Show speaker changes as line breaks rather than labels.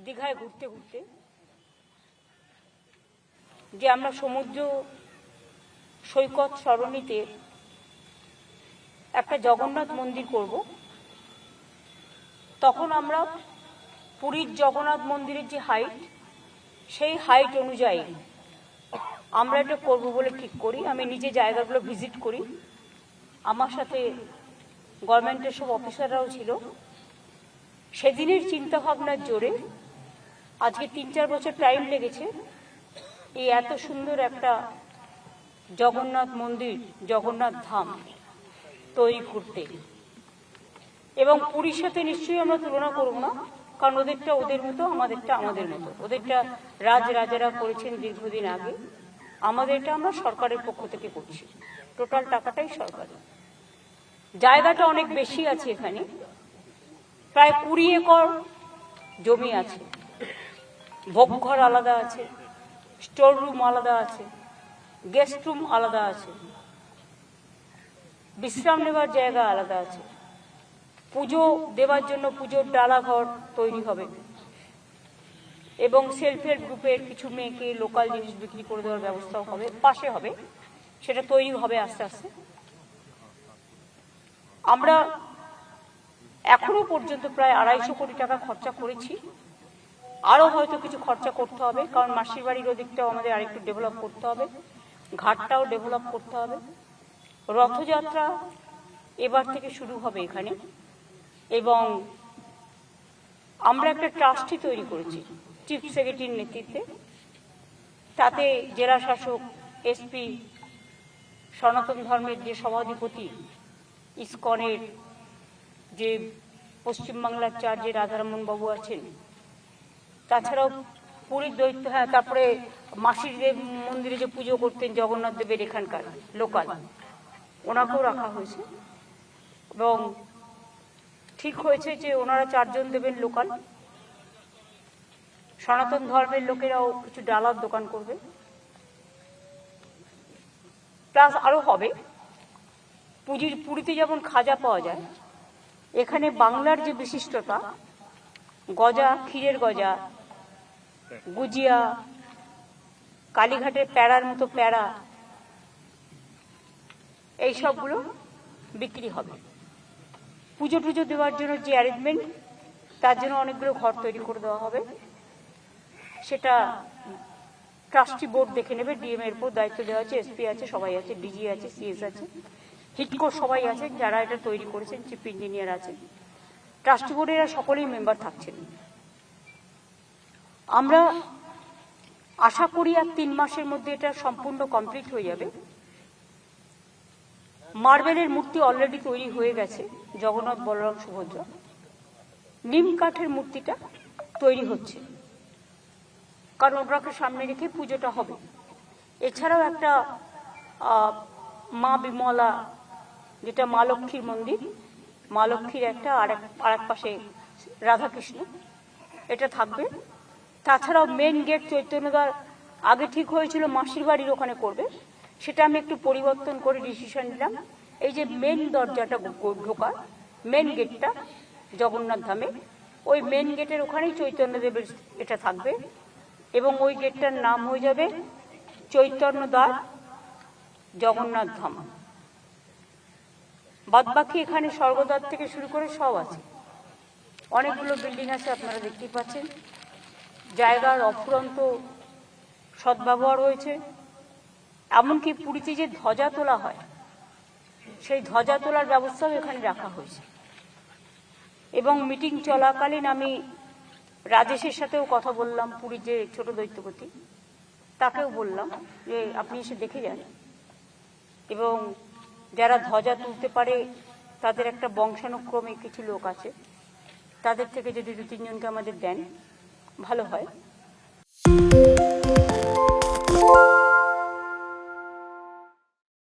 দীঘায় ঘুরতে ঘুরতে যে আমরা সমুদ্র সৈকত সরণিতে একটা জগন্নাথ মন্দির করব, তখন আমরা পুরীর জগন্নাথ মন্দিরের যে হাইট, সেই হাইট অনুযায়ী আমরা এটা করব বলে ঠিক করি। আমি নিজে জায়গাগুলো ভিজিট করি, আমার সাথে গভর্নমেন্টের সব অফিসাররাও ছিল। সেদিনের চিন্তাভাবনার জোরে আজকে 3-4 বছর টাইম লেগেছে এই এত সুন্দর একটা জগন্নাথ মন্দির, জগন্নাথ ধাম তৈরি করতে। এবং পুরীর সাথে নিশ্চয়ই আমরা তুলনা করব না, কারণ ওদেরটা ওদের মতো, আমাদেরটা আমাদের মতো। ওদেরটা রাজারা করেছেন দীর্ঘদিন আগে, আমাদেরটা আমরা সরকারের পক্ষ থেকে করছি। টোটাল টাকাটাই সরকারি। জায়গাটা অনেক বেশি আছে, এখানে প্রায় 20 একর জমি আছে। ভোগঘর আলাদা আছে, স্টোর রুম আলাদা আছে, গেস্ট রুম আলাদা আছে, বিশ্রাম নেবার জায়গা আলাদা আছে, পুজো দেওয়ার জন্য পুজোর ডালা ঘর তৈরি হবে, এবং সেলফ হেল্প গ্রুপের কিছু মেয়েকে লোকাল জিনিস বিক্রি করে দেওয়ার ব্যবস্থাও হবে, পাশে হবে, সেটা তৈরি হবে আস্তে আস্তে। আমরা এখনো পর্যন্ত প্রায় 250 কোটি টাকা খরচা করেছি। আরও হয়তো কিছু খরচা করতে হবে, কারণ মাসির বাড়ির ওদিকটাও আমাদের আরেকটু ডেভেলপ করতে হবে, ঘাটটাও ডেভেলপ করতে হবে। রথযাত্রা এবার থেকে শুরু হবে এখানে, এবং আমরা একটা ট্রাস্টি তৈরি করেছি চিফ সেক্রেটারির নেতৃত্বে। তাতে জেলা শাসক, এসপি, সনাতন ধর্মের যে সভাধিপতি, ইসকনের যে পশ্চিমবাংলার চার্জে রাধারমন বাবু আছেন, তাছাড়াও পুরীর দৈত্য, তারপরে মাসির দেব মন্দিরে যে পুজো করতেন জগন্নাথ দেবের এখানকার লোকাল, ওনাকেও রাখা হয়েছে। এবং ঠিক হয়েছে যে ওনারা 4 জন দেবেন লোকাল। সনাতন ধর্মের লোকেরাও কিছু ডালার দোকান করবে, প্লাস আরো হবে। পুরীতে যেমন খাজা পাওয়া যায়, এখানে বাংলার যে বিশিষ্টতা, গজা, ক্ষীরের গজা, গুজিয়া, কালীঘাটের প্যাড়ার মতো প্যাড়া, এই সবগুলো বিক্রি হবে। পুজো টুজো দেওয়ার জন্য যে অ্যারেঞ্জমেন্ট, তার জন্য অনেকগুলো ঘর তৈরি করে দেওয়া হবে। সেটা ট্রাস্টি বোর্ড দেখে নেবে, ডিএম এর উপর দায়িত্ব দেওয়া আছে, এসপি আছে, সবাই আছে, ডিজি আছে, সিএস আছে, হিটকো সবাই আছেন যারা এটা তৈরি করেছেন, চিফ ইঞ্জিনিয়ার আছেন, ট্রাস্টি বোর্ডেরা সকলেই মেম্বার থাকছেন। আমরা আশা করি আর 3 মাসের মধ্যে এটা সম্পূর্ণ কমপ্লিট হয়ে যাবে। মার্বেলের মূর্তি অলরেডি তৈরি হয়ে গেছে, জগন্নাথ, বলরাম, সুভদ্রা। নিম কাঠের মূর্তিটা তৈরি হচ্ছে, কারণ ওটাকে সামনে রেখে পুজোটা হবে। এছাড়াও একটা মা বিমলা, যেটা মা লক্ষ্মীর মন্দির, মা লক্ষ্মীর একটা, আর এক পাশে রাধাকৃষ্ণ, এটা থাকবে। তাছাড়াও মেন গেট চৈতন্যদার আগে ঠিক হয়েছিল মাসির বাড়ির ওখানে করবে, সেটা আমি একটু পরিবর্তন করে ডিসিশন নিলাম। এই যে মেন দরজাটা ঢোকার মেন গেটটা জগন্নাথ ধামে, ওই মেন গেটের ওখানেই চৈতন্যদেবের এটা থাকবে, এবং ওই গেটটার নাম হয়ে যাবে চৈতন্যদ্বার জগন্নাথ ধাম। বাদবাকি এখানে স্বর্গদ্বার থেকে শুরু করে সব আছে, অনেকগুলো বিল্ডিং আছে, আপনারা দেখতেই পাচ্ছেন। জায়গার অফুরন্ত সদ্ব্যবহার হয়েছে। এমনকি পুরীতে যে ধ্বজা তোলা হয়, সেই ধ্বজা তোলার ব্যবস্থাও এখানে রাখা হয়েছে। এবং মিটিং চলাকালীন আমি রাজেশের সাথেও কথা বললাম, পুরীর যে ছোট দৈত্যপতি, তাকেও বললাম যে আপনি এসে দেখে যান, এবং যারা ধ্বজা তুলতে পারে তাদের একটা বংশানুক্রমে কিছু লোক আছে, তাদের থেকে যদি 2-3 জনকে আমাদের দেন ভালো হয়।